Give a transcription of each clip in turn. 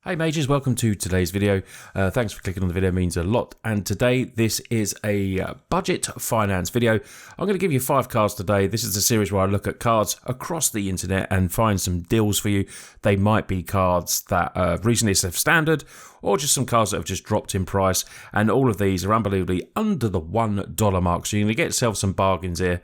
Hey mages, welcome to today's video. Thanks for clicking on the video, it means a lot. And today this is a budget finance video. I'm going to give you 5 cards today. This is a series where I look at cards across the internet and find some deals for you. They might be cards that recently have standard, or just some cards that have just dropped in price. And all of these are unbelievably under the $1 mark. So you're going to get yourself some bargains here.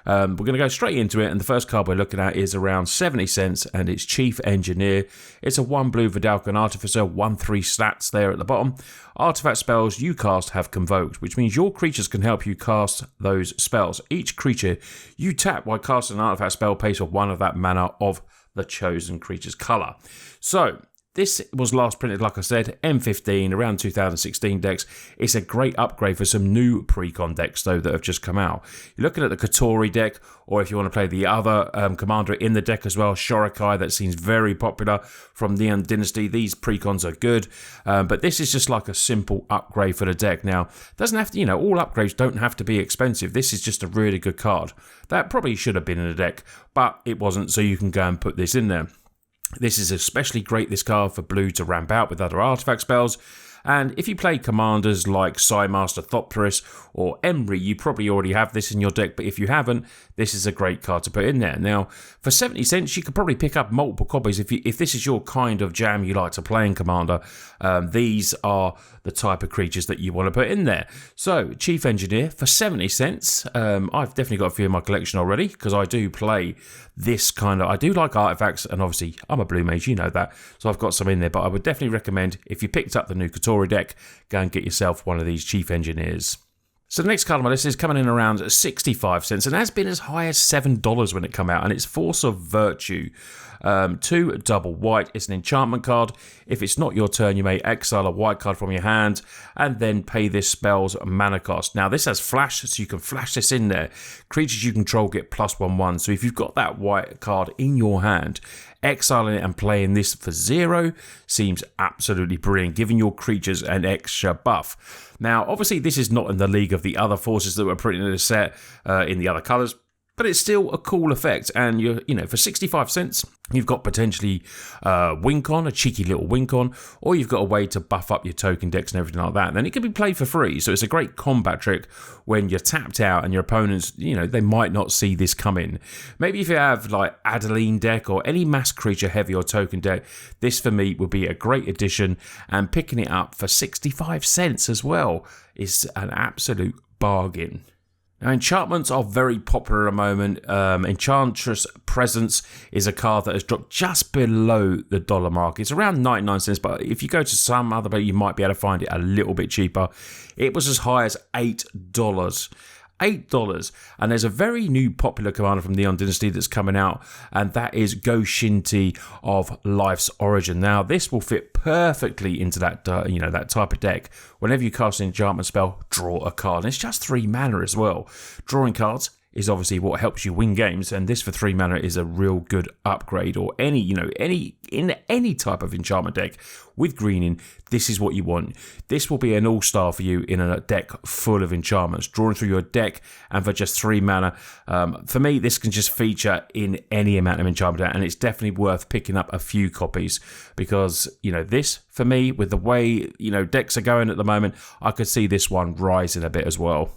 We're going to go straight into it, and the first card we're looking at is around 70 cents, and it's Chief Engineer. It's a 1 blue Vidalcan Artificer, 1/3 stats there at the bottom. Artifact spells you cast have convoked, which means your creatures can help you cast those spells. Each creature you tap while casting an artifact spell pays for 1 of that mana of the chosen creature's colour. So this was last printed, like I said, M15, around 2016 decks. It's a great upgrade for some new pre-con decks, though, that have just come out. You're looking at the Kotori deck, or if you want to play the other commander in the deck as well, Shorikai, that seems very popular from Neon Dynasty. These pre-cons are good, but this is just like a simple upgrade for the deck. Now, doesn't have to, all upgrades don't have to be expensive. This is just a really good card. That probably should have been in the deck, but it wasn't, so you can go and put this in there. This is especially great, this card, for blue to ramp out with other artifact spells. And if you play commanders like Psymaster Thopterus or Emry, you probably already have this in your deck, but if you haven't, this is a great card to put in there. Now, for 70 cents, you could probably pick up multiple copies. If this is your kind of jam you like to play in Commander, these are the type of creatures that you want to put in there. So, Chief Engineer, for 70 cents, I've definitely got a few in my collection already, because I do play this kind of, I do like artifacts, and obviously, I'm a blue mage, you know that, so I've got some in there, but I would definitely recommend, if you picked up the new Kotori deck, go and get yourself one of these Chief Engineers. So the next card on my list is coming in around 65 cents and has been as high as $7 when it came out, and it's Force of Virtue. 2 double white. It's an enchantment card. If it's not your turn, you may exile a white card from your hand and then pay this spell's mana cost. Now, this has flash, so you can flash this in there. Creatures you control get +1/+. So if you've got that white card in your hand, exiling it and playing this for 0 seems absolutely brilliant, giving your creatures an extra buff. Now, obviously, this is not in the league of the other forces that were printed in the set in the other colours, but it's still a cool effect. And for 65 cents, you've got potentially Wink-On, a cheeky little Wink-On, or you've got a way to buff up your token decks and everything like that. And then it can be played for free. So it's a great combat trick when you're tapped out and your opponents, they might not see this coming. Maybe if you have like Adeline deck or any mass creature heavy or token deck, this for me would be a great addition. And picking it up for 65 cents as well is an absolute bargain. Now, enchantments are very popular at the moment. Enchantress Presence is a card that has dropped just below the $1 mark. It's around 99 cents, but if you go to some other place, you might be able to find it a little bit cheaper. It was as high as $8. $8, and there's a very new popular commander from Neon Dynasty that's coming out, and that is Go Shinti of Life's Origin. Now, this will fit perfectly into that that type of deck. Whenever you cast an enchantment spell, draw a card, and it's just 3 mana as well. Drawing cards is obviously what helps you win games, and this for 3 mana is a real good upgrade. Or any type of enchantment deck with greening, this is what you want. This will be an all-star for you in a deck full of enchantments, drawing through your deck, and for just 3 mana. For me, this can just feature in any amount of enchantment deck, and it's definitely worth picking up a few copies, because this for me, with the way decks are going at the moment, I could see this one rising a bit as well.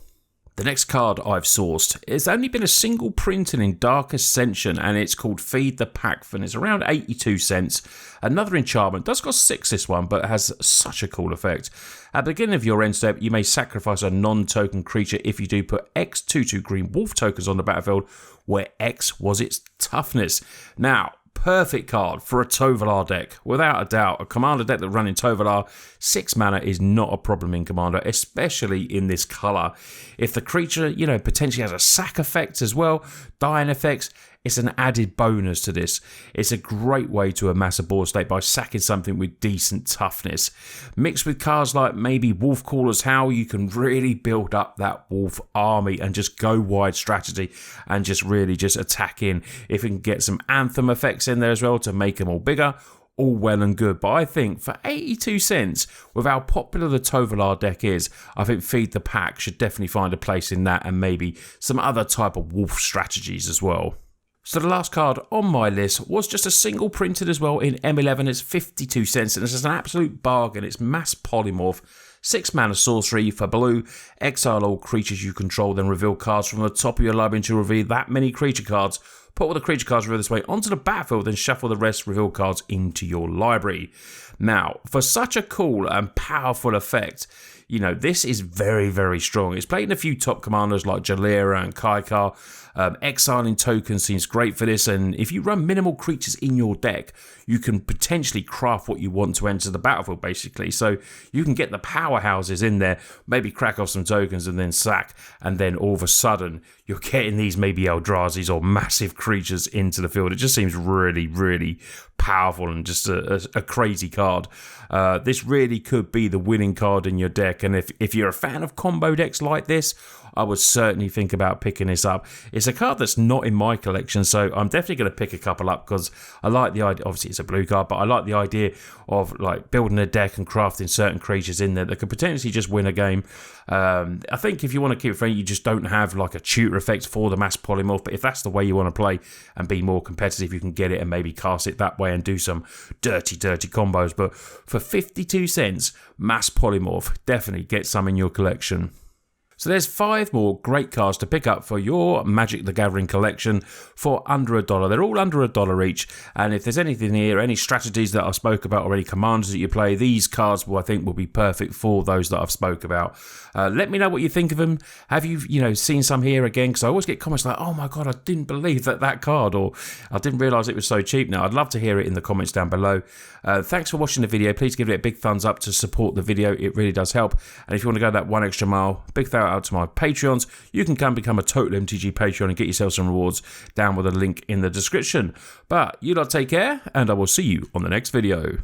The next card I've sourced, it's only been a single printing in Dark Ascension, and it's called Feed the Pack, and it's around 82 cents. Another enchantment, does cost 6 this one, but it has such a cool effect. At the beginning of your end step, you may sacrifice a non-token creature. If you do, put X 2/2 green wolf tokens on the battlefield, where X was its toughness. Now, perfect card for a Tovolar deck, without a doubt. A Commander deck that running Tovolar, 6 mana is not a problem in Commander, especially in this colour. If the creature, potentially has a sack effect as well, dying effects, it's an added bonus to this. It's a great way to amass a board state by sacking something with decent toughness. Mixed with cards like maybe Wolf Caller's Howl, you can really build up that wolf army and just go wide strategy and just really just attack in. If you can get some Anthem effects in there as well to make them all bigger, all well and good. But I think for 82 cents, with how popular the Tovolar deck is, I think Feed the Pack should definitely find a place in that, and maybe some other type of wolf strategies as well. So the last card on my list was just a single printed as well in M11. It's 52 cents and it's an absolute bargain. It's Mass Polymorph. 6 mana sorcery for blue. Exile all creatures you control, then reveal cards from the top of your library to reveal that many creature cards. Put all the creature cards revealed this way onto the battlefield, then shuffle the rest reveal cards into your library. Now, for such a cool and powerful effect, you know, this is very, very strong. It's played in a few top commanders like Jalera and Kaikar. Exiling tokens seems great for this, and if you run minimal creatures in your deck, you can potentially craft what you want to enter the battlefield, basically. So you can get the powerhouses in there, maybe crack off some tokens and then sack, and then all of a sudden you're getting these maybe Eldrazi's or massive creatures into the field. It just seems really, really powerful and just a crazy card. This really could be the winning card in your deck, and if you're a fan of combo decks like this, I would certainly think about picking this up. It's a card that's not in my collection, so I'm definitely going to pick a couple up because I like the idea. Obviously, it's a blue card, but I like the idea of like building a deck and crafting certain creatures in there that could potentially just win a game. I think if you want to keep it friendly, you just don't have like a tutor effect for the Mass Polymorph, but if that's the way you want to play and be more competitive, you can get it and maybe cast it that way and do some dirty combos. But for 52 cents, Mass Polymorph, definitely get some in your collection. So there's 5 more great cards to pick up for your Magic the Gathering collection for under $1. They're all under $1 each, and if there's anything here, any strategies that I spoke about or any commanders that you play, these cards I think will be perfect for those that I've spoke about. Let me know what you think of them. Have you seen some here again? Because I always get comments like, oh my god, I didn't believe that card, or I didn't realise it was so cheap. Now I'd love to hear it in the comments down below. Thanks for watching the video. Please give it a big thumbs up to support the video. It really does help. And if you want to go that one extra mile, big thank out to my Patreons. You can come become a Total MTG Patreon and get yourself some rewards down with a link in the description. But you lot take care, and I will see you on the next video.